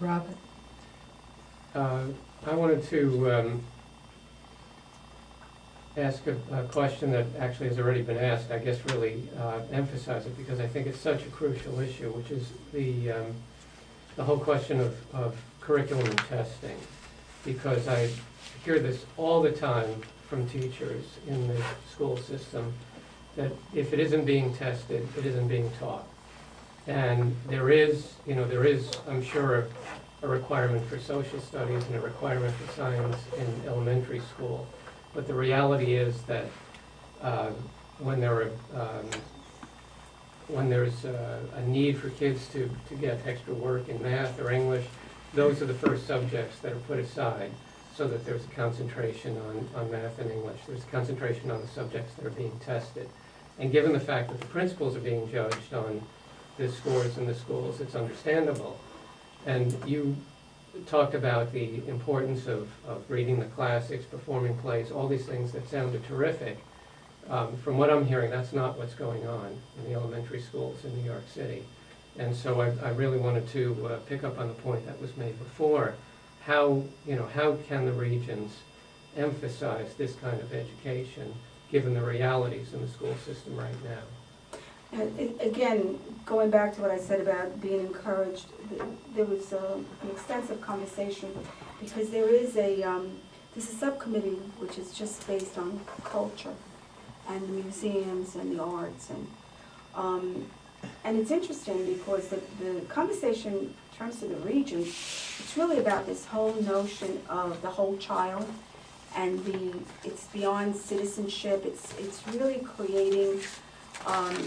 Robin? I wanted to ask a question that actually has already been asked, I guess really emphasize it because I think it's such a crucial issue, which is the whole question of curriculum and testing. Because I hear this all the time from teachers in the school system, that if it isn't being tested, it isn't being taught. And there is, I'm sure, a requirement for social studies and a requirement for science in elementary school. But the reality is that when there's a need for kids to get extra work in math or English, those are the first subjects that are put aside so that there's a concentration on math and English. There's a concentration on the subjects that are being tested. And given the fact that the principals are being judged on the scores in the schools, it's understandable. And you talked about the importance of reading the classics, performing plays, all these things that sounded terrific. From what I'm hearing, that's not what's going on in the elementary schools in New York City. And so I really wanted to pick up on the point that was made before. How can the regions emphasize this kind of education given the realities in the school system right now? Again, going back to what I said about being encouraged, there was an extensive conversation because there's a subcommittee which is just based on culture and the museums and the arts, and it's interesting because the conversation in terms of the regions, it's really about this whole notion of the whole child, and it's beyond citizenship. It's really creating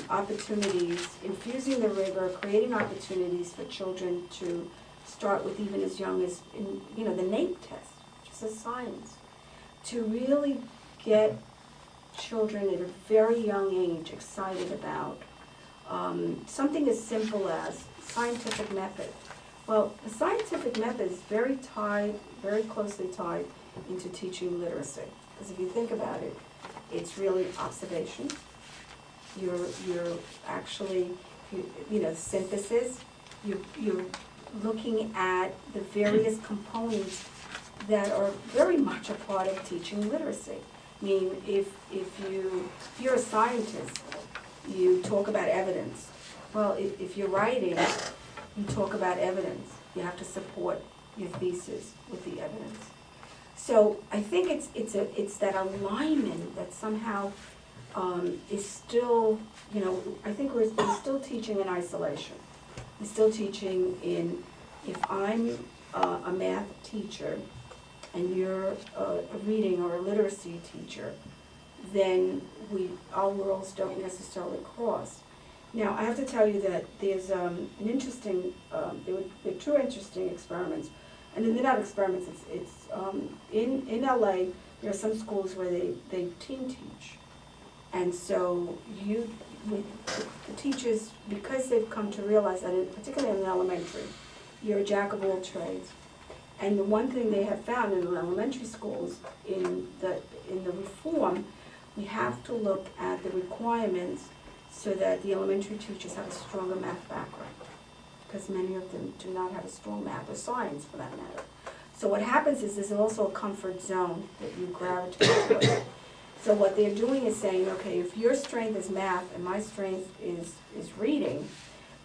opportunities, infusing the rigor, creating opportunities for children to start with even as young as the NAEP test, which is a science, to really get children at a very young age excited about something as simple as scientific method. Well, the scientific method is very closely tied into teaching literacy. Because if you think about it, it's really observation. You're actually, synthesis. You're looking at the various components that are very much a part of teaching literacy. I mean, if you're a scientist, you talk about evidence. Well, if you're writing, you talk about evidence. You have to support your thesis with the evidence. So I think it's that alignment that somehow is still, I think we're still teaching in isolation. We're still teaching in, if I'm a math teacher and you're a reading or a literacy teacher, then our worlds don't necessarily cross. Now, I have to tell you that there's an interesting, there were two interesting experiments, and they're not experiments, it's in LA, there are some schools where they team teach. And so the teachers, because they've come to realize that, particularly in elementary, you're a jack of all trades. And the one thing they have found in elementary schools, in the reform, we have to look at the requirements so that the elementary teachers have a stronger math background, because many of them do not have a strong math or science for that matter. So what happens is there's also a comfort zone that you gravitate toward. So what they're doing is saying, okay, if your strength is math and my strength is reading,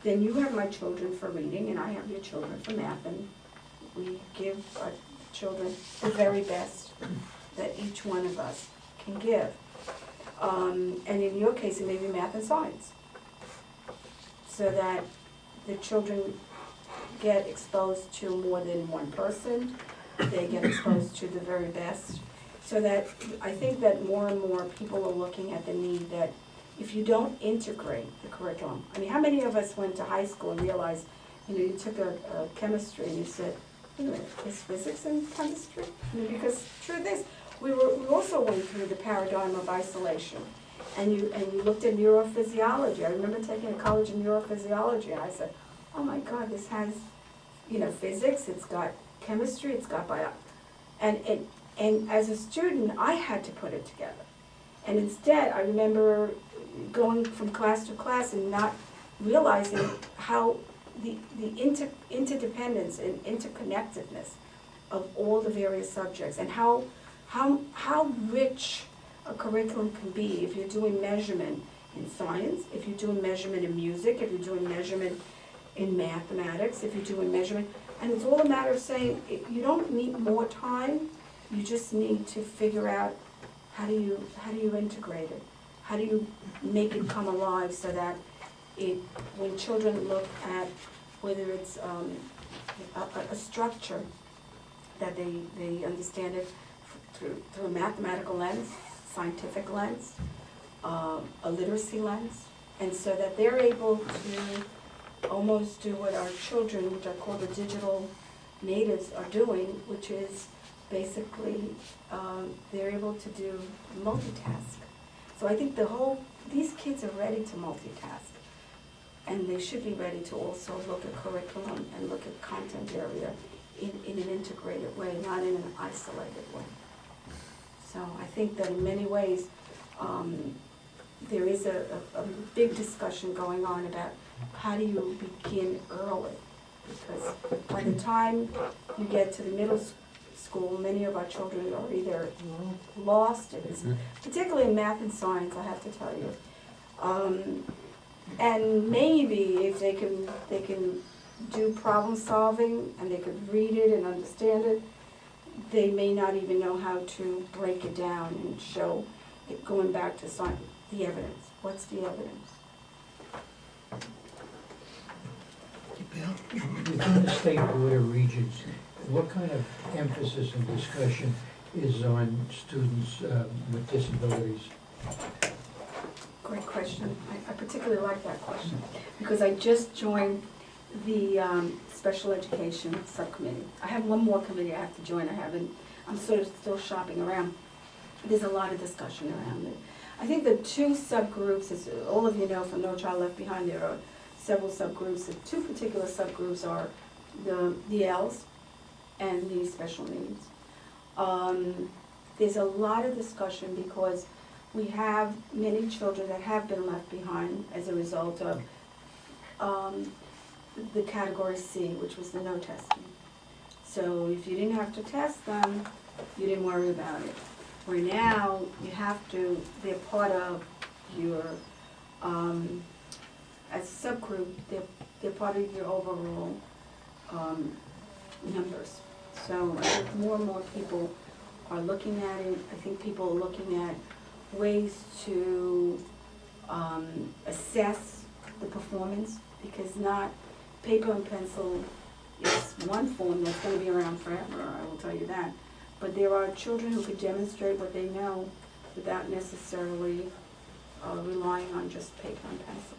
then you have my children for reading and I have your children for math, and we give our children the very best that each one of us can give. And in your case, it may be math and science, so that the children get exposed to more than one person, they get exposed to the very best, so that I think that more and more people are looking at the need that if you don't integrate the curriculum, I mean, how many of us went to high school and realized, you took a chemistry and you said, wait a minute, is physics and chemistry? I mean, because truth is, we also went through the paradigm of isolation, and you looked at neurophysiology. I remember taking a college in neurophysiology, and I said, oh my God, this has, physics, it's got chemistry, it's got biology, and as a student, I had to put it together. And instead, I remember going from class to class and not realizing how interdependence and interconnectedness of all the various subjects, and how rich a curriculum can be if you're doing measurement in science, if you're doing measurement in music, if you're doing measurement in mathematics, if you're doing measurement, and it's all a matter of saying, you don't need more time, you just need to figure out how do you integrate it? How do you make it come alive so that when children look at whether it's a structure, that they understand it through a mathematical lens, scientific lens, a literacy lens, and so that they're able to almost do what our children, which I call the digital natives, are doing, which is basically they're able to do multitask. So I think these kids are ready to multitask, and they should be ready to also look at curriculum and look at content area in an integrated way, not in an isolated way. So I think that in many ways, there is a big discussion going on about how do you begin early, because by the time you get to the middle school, many of our children are either lost, particularly in math and science, I have to tell you. And maybe if they can do problem solving and they could read it and understand it, they may not even know how to break it down and show it, going back to science, the evidence. What's the evidence? Within the State Board of Regents, what kind of emphasis and discussion is on students with disabilities? Great question. I particularly like that question because I just joined the special education subcommittee. I have one more committee I have to join. I'm sort of still shopping around. There's a lot of discussion around it. I think the two subgroups, as all of you know from No Child Left Behind, there are several subgroups. The two particular subgroups are the ELs and the special needs. There's a lot of discussion because we have many children that have been left behind as a result of the category C, which was the no testing. So if you didn't have to test them, you didn't worry about it. Where now you have to, they're part of your, as a subgroup, they're part of your overall numbers. So I think more and more people are looking at it. I think people are looking at ways to assess the performance, because not paper and pencil is one form that's going to be around forever, I will tell you that. But there are children who could demonstrate what they know without necessarily relying on just paper and pencil.